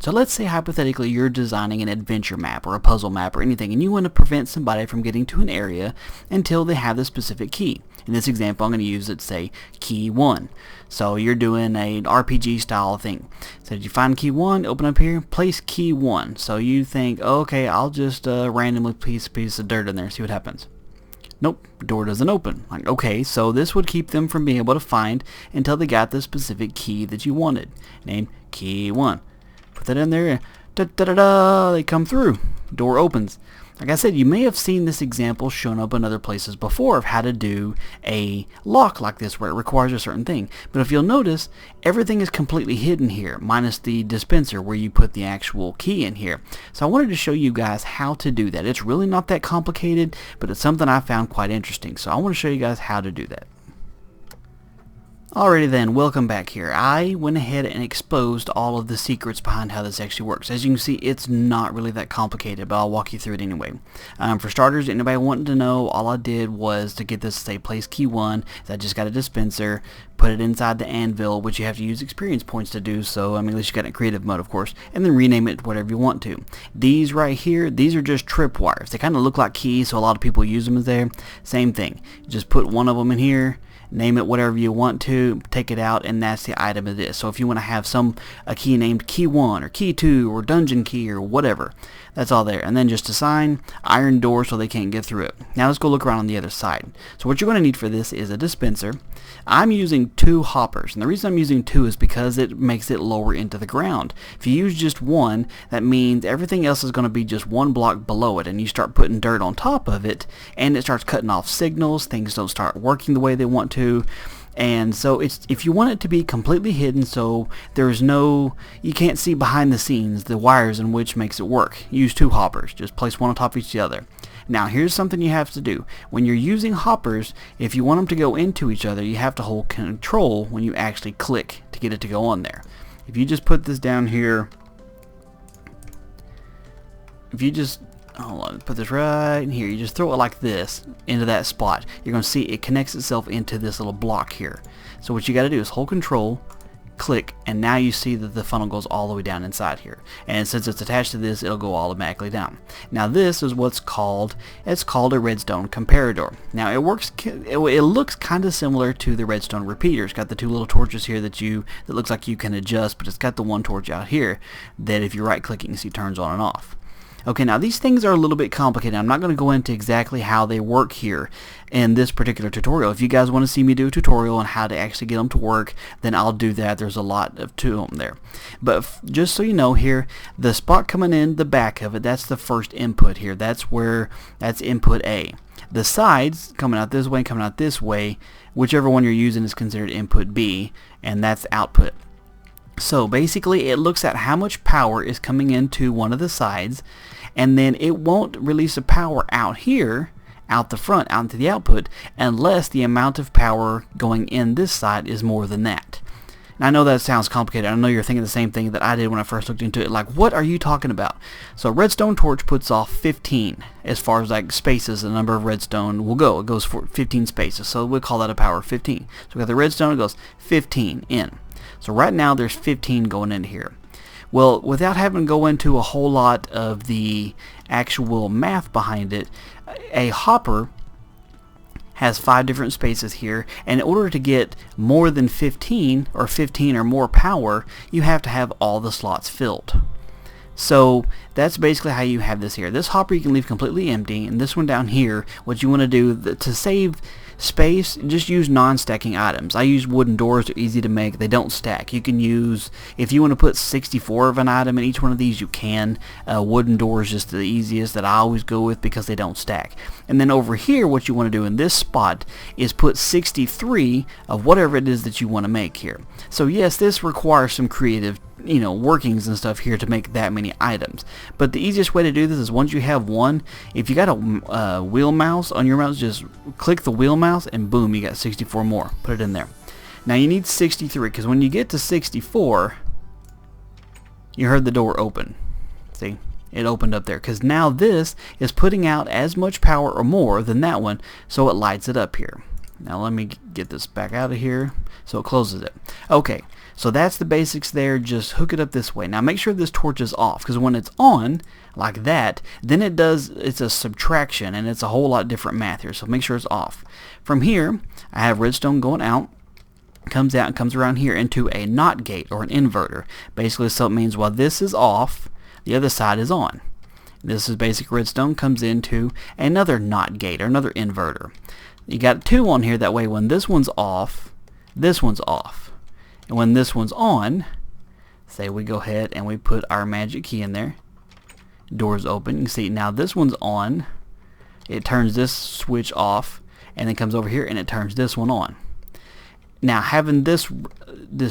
So let's say hypothetically you're designing an adventure map or a puzzle map or anything, and you want to prevent somebody from getting to an area until they have the specific key. In this example, I'm going to use, let's say, key 1. So you're doing an RPG style thing. So did you find key 1? Open up here, place key 1. So you think, okay, I'll just randomly place a piece of dirt in there and see what happens. Nope, door doesn't open. Like, okay, so this would keep them from being able to find until they got the specific key that you wanted. Named key 1. Put that in there, da-da-da-da, they come through. Door opens. Like I said, you may have seen this example shown up in other places before of how to do a lock like this where it requires a certain thing. But if you'll notice, everything is completely hidden here, minus the dispenser where you put the actual key in here. So I wanted to show you guys how to do that. It's really not that complicated, but it's something I found quite interesting. So I want to show you guys how to do that. Alrighty then, welcome back here. I went ahead and exposed all of the secrets behind how this actually works. As you can see, it's not really that complicated, but I'll walk you through it anyway. For starters, anybody wanting to know, all I did was to get this to say place key 1, I just got a dispenser, put it inside the anvil, which you have to use experience points to do, so I mean, at least you got it in creative mode, of course, and then rename it whatever you want to. These right here, these are just tripwires. They kind of look like keys, so a lot of people use them as there. Same thing. Just put one of them in here, name it whatever you want to, take it out, and that's the item it is. So if you want to have a key named key 1 or key 2 or dungeon key or whatever, that's all there. And then just assign iron door so they can't get through it. Now let's go look around on the other side. So what you're going to need for this is a dispenser. I'm using 2 hoppers, and the reason I'm using 2 is because it makes it lower into the ground. If you use just 1, that means everything else is going to be just 1 block below it, and you start putting dirt on top of it, and it starts cutting off signals, things don't start working the way they want to. And so if you want it to be completely hidden, so you can't see behind the scenes the wires in which makes it work, use 2 hoppers. Just place one on top of each other. Now here's something you have to do. When you're using hoppers, if you want them to go into each other, you have to hold control when you actually click to get it to go on there. If you just put this down here, hold on, put this right in here. You just throw it like this into that spot. You're going to see it connects itself into this little block here. So what you got to do is hold control, click, and now you see that the funnel goes all the way down inside here. And since it's attached to this, it'll go automatically down. Now this is what's called, it's called a redstone comparator. Now it looks kind of similar to the redstone repeater. It's got the 2 little torches here that looks like you can adjust, but it's got the 1 torch out here that if you're right clicking, you see turns on and off. Okay, now these things are a little bit complicated. I'm not going to go into exactly how they work here in this particular tutorial. If you guys want to see me do a tutorial on how to actually get them to work, then I'll do that. There's a lot to them there. But just so you know here, the spot coming in the back of it, that's the first input here. That's input A. The sides coming out this way and coming out this way, whichever one you're using is considered input B, and that's output. So basically it looks at how much power is coming into one of the sides, and then it won't release a power out here, out the front, out into the output, unless the amount of power going in this side is more than that. Now I know that sounds complicated. I know you're thinking the same thing that I did when I first looked into it. Like, what are you talking about? So redstone torch puts off 15 as far as like spaces, the number of redstone will go. It goes for 15 spaces. So we'll call that a power of 15. So we got the redstone, it goes 15 in. So right now there's 15 going in here. Well, without having to go into a whole lot of the actual math behind it, a hopper has 5 different spaces here, and in order to get more than 15 or 15 or more power, you have to have all the slots filled. So that's basically how you have this here. This hopper you can leave completely empty, and this one down here, what you want to do to save space, just use non-stacking items. I use wooden doors. They're easy to make. They don't stack. You can use, if you want to put 64 of an item in each one of these, you can. Wooden doors is just the easiest that I always go with because they don't stack. And then over here, what you want to do in this spot is put 63 of whatever it is that you want to make here. So yes, this requires some creative workings and stuff here to make that many items. But the easiest way to do this is once you have one, if you got a wheel mouse on your mouse, just click the wheel mouse and boom, you got 64 more. Put it in there. Now you need 63 because when you get to 64, you heard the door open. See? It opened up there because now this is putting out as much power or more than that one, so it lights it up here. Now let me get this back out of here so it closes it. Okay, so that's the basics there. Just hook it up this way. Now make sure this torch is off, because when it's on like that, then it's a subtraction, and it's a whole lot different math here, so make sure it's off. From here I have redstone going out, comes out and comes around here into a NOT gate, or an inverter. Basically, so it means while this is off, the other side is on. This is basic redstone, comes into another NOT gate, or another inverter. You got two on here, that way when this one's off, this one's off. And when this one's on, say we go ahead and we put our magic key in there, doors open. You can see now this one's on, it turns this switch off, and then comes over here and it turns this one on. Now having this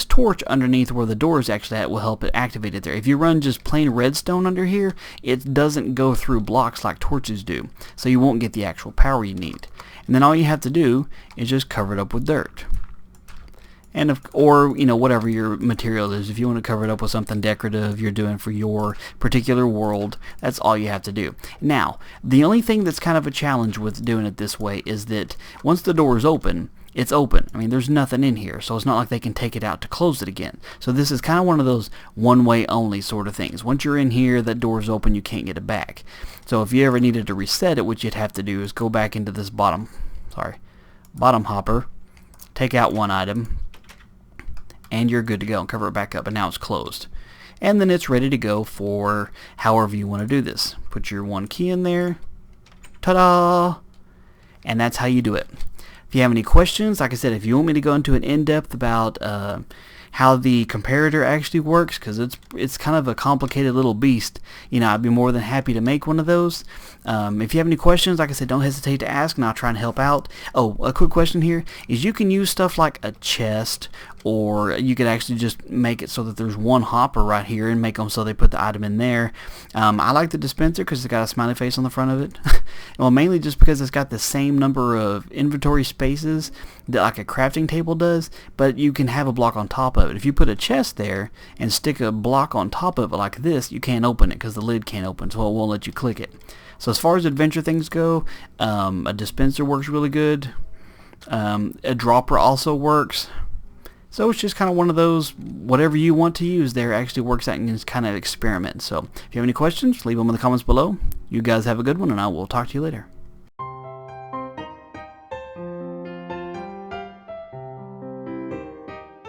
torch underneath where the door is actually at will help it activate it there. If you run just plain redstone under here, it doesn't go through blocks like torches do, so you won't get the actual power you need. And then all you have to do is just cover it up with dirt. And or you know, whatever your material is. If you want to cover it up with something decorative you're doing for your particular world, that's all you have to do. Now, the only thing that's kind of a challenge with doing it this way is that once the door is open, it's open. I mean, there's nothing in here, so it's not like they can take it out to close it again. So this is kind of one of those one-way only sort of things. Once you're in here, that door's open, you can't get it back. So if you ever needed to reset it, what you'd have to do is go back into this bottom hopper, take out one item, and you're good to go, and cover it back up, and now it's closed. And then it's ready to go for however you want to do this. Put your one key in there, ta-da, and that's how you do it. If you have any questions, like I said, if you want me to go into an in-depth about how the comparator actually works, because it's kind of a complicated little beast, you know, I'd be more than happy to make one of those. If you have any questions, like I said, don't hesitate to ask, and I'll try and help out. Oh, a quick question here is you can use stuff like a chest, or you could actually just make it so that there's one hopper right here and make them so they put the item in there. I like the dispenser because it's got a smiley face on the front of it. Well, mainly just because it's got the same number of inventory spaces that like a crafting table does, but you can have a block on top of it. If you put a chest there and stick a block on top of it like this, you can't open it because the lid can't open, so it won't let you click it. So as far as adventure things go, a dispenser works really good. A dropper also works. So it's just kind of one of those, whatever you want to use there actually works out and it's kind of experiment. So if you have any questions, leave them in the comments below. You guys have a good one, and I will talk to you later.